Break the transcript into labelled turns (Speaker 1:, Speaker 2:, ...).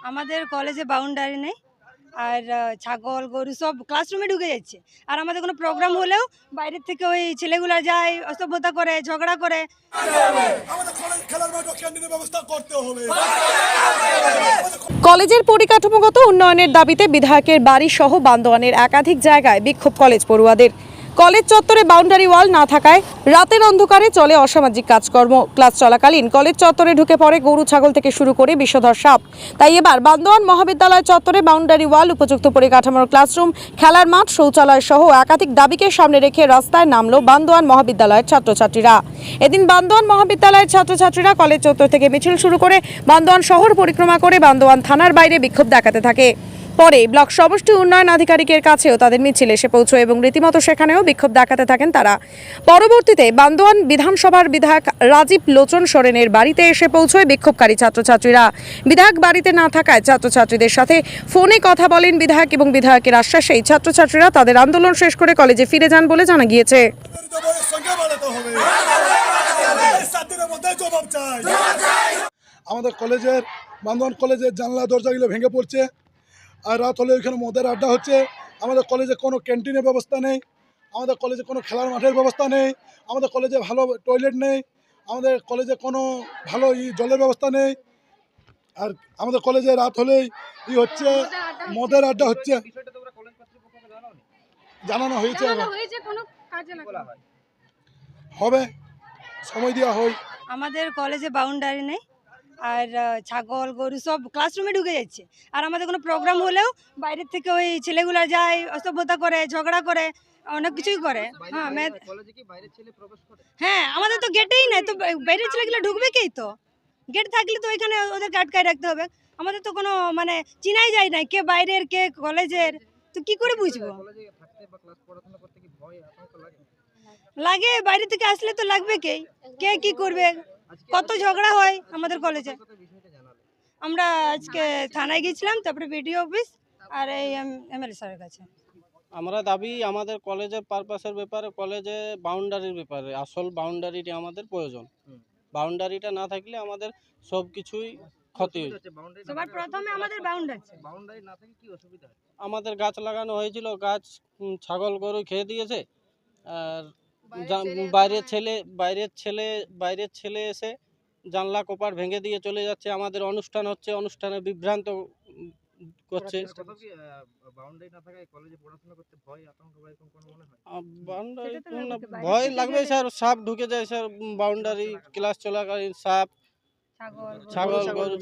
Speaker 1: আমাদের কলেজে বাউন্ডারি নেই, আর ছাগল গরু সব ক্লাসরুমে ঢুকে যাচ্ছে। আর আমাদের কোনো প্রোগ্রাম হলেও বাইরের থেকে ওই ছেলেগুলো যায়, অসভ্যতা করে, ঝগড়া করে।
Speaker 2: কলেজের পরিকাঠামোগত উন্নয়নের দাবিতে বিধায়কের বাড়ি সহ বান্দোয়ানের একাধিক জায়গায় বিক্ষোভ কলেজ পড়ুয়াদের। কলেজ চত্বরে বাউন্ডারি ওয়াল না থাকায় রাতের অন্ধকারে চলে অসামাজিক কাজকর্ম। ক্লাস চলাকালীন কলেজ চত্বরে ঢুকে পড়ে গরু ছাগল থেকে শুরু করে বিষধর সাপ। তাই এবার বান্দোয়ান মহাবিদ্যালয় চত্বরে বাউন্ডারি ওয়াল, উপযুক্ত পরিকাঠামোর ক্লাসরুম, খেলার মাঠ, শৌচালয় সহ একাধিক দাবিকে সামনে রেখে রাস্তায় নামলো বান্দোয়ান মহাবিদ্যালয়ের ছাত্রছাত্রীরা। এদিন বান্দোয়ান মহাবিদ্যালয়ের ছাত্রছাত্রীরা কলেজ চত্বর থেকে মিছিল শুরু করে বান্দোয়ান শহর পরিক্রমা করে বান্দোয়ান থানার বাইরে বিক্ষোভ দেখাতে থাকে। পরে ব্লক সমষ্টি উন্নয়ন আধিকারিকের কাছেও তাদের মিছিল এসে পৌঁছয় এবং রীতিমতো সেখানেও বিক্ষোভ দেখাতে থাকেন তারা। পরবর্তীতে বান্দোয়ান বিধানসভার বিধায়ক রাজীব লোচন সোরেনের বাড়িতে এসে পৌঁছয় বিক্ষোভকারী ছাত্রছাত্রীরা। বিধায়ক বাড়িতে না থাকায় ছাত্রছাত্রীদের সাথে ফোনে কথা বলেন বিধায়ক এবং বিধায়কের আশ্বাসেই ছাত্রছাত্রীরা তাদের আন্দোলন শেষ করে কলেজে ফিরে যান বলে জানা গিয়েছে।
Speaker 3: আমাদের কলেজের বান্দোয়ান কলেজের জানলা দরজাগুলো ভেঙে পড়ছে, আর রাত হলে ওইখানে মদের আড্ডা হচ্ছে। আমাদের কলেজে কোনো ক্যান্টিনের ব্যবস্থা নেই, আমাদের কলেজে কোনো খেলার মাঠের ব্যবস্থা নেই, আমাদের কলেজে ভালো টয়লেট নেই, আমাদের কলেজে কোনো ভালো জলের ব্যবস্থা নেই। আর আমাদের কলেজে রাত হলেই হচ্ছে মদের আড্ডা হচ্ছে। জানানো হয়েছে, হবে সময় দেওয়া হয়।
Speaker 1: আমাদের কলেজে বাউন্ডারি নেই, আর ছাগল গরু সব ক্লাসরুমে ঢুকে যাচ্ছে। আর আমাদের কোনো প্রোগ্রাম হলেও বাইরের থেকে ওই ছেলেগুলো যায়, অসভ্যতা করে, ঝগড়া করে, অনেক কিছুই করে। হ্যাঁ, আমাদের তো গেটেই নেই, তো বাইরের ছেলেগুলো ঢুকবে কি? তো গেট থাকলে তো ওইখানে ওদের আটকায় রাখতে হবে। আমাদের তো কোনো মানে চিনাই যায় না কে বাইরের কে কলেজের, তো কি করে বুঝবো? লাগে, বাইরে থেকে আসলে তো লাগবে, কে কি করবে, কত ঝগড়া হয় আমাদের কলেজে। আমরা আজকে থানায় গেছিলাম, তারপরে বিডিও অফিস আর এই এমএলএ স্যারের কাছে।
Speaker 4: আমরা দাবি আমাদের কলেজের পারপাসের ব্যাপারে, কলেজে বাউন্ডারির ব্যাপারে, আসল বাউন্ডারিটি আমাদের প্রয়োজন। বাউন্ডারিটা না থাকলে আমাদের সব কিছুই ক্ষতি হয়।
Speaker 1: সবার প্রথমে আমাদের
Speaker 4: বাউন্ডারি না থাকলে কি অসুবিধা হয়? আমাদের গাছ লাগানো হয়েছিল, গাছ ছাগল গরু খেয়ে দিয়েছে। আর বাইরের ছেলে এসে জানলা কোপার ভেঙে দিয়ে চলে যাচ্ছে। আমাদের অনুষ্ঠান হচ্ছে, অনুষ্ঠানে বিভ্রান্ত করছে। ভয় লাগবে স্যার, সাপ ঢুকে যায় স্যার বাউন্ডারি ক্লাস চলাকালীন, সাপ, ছাগল গরু।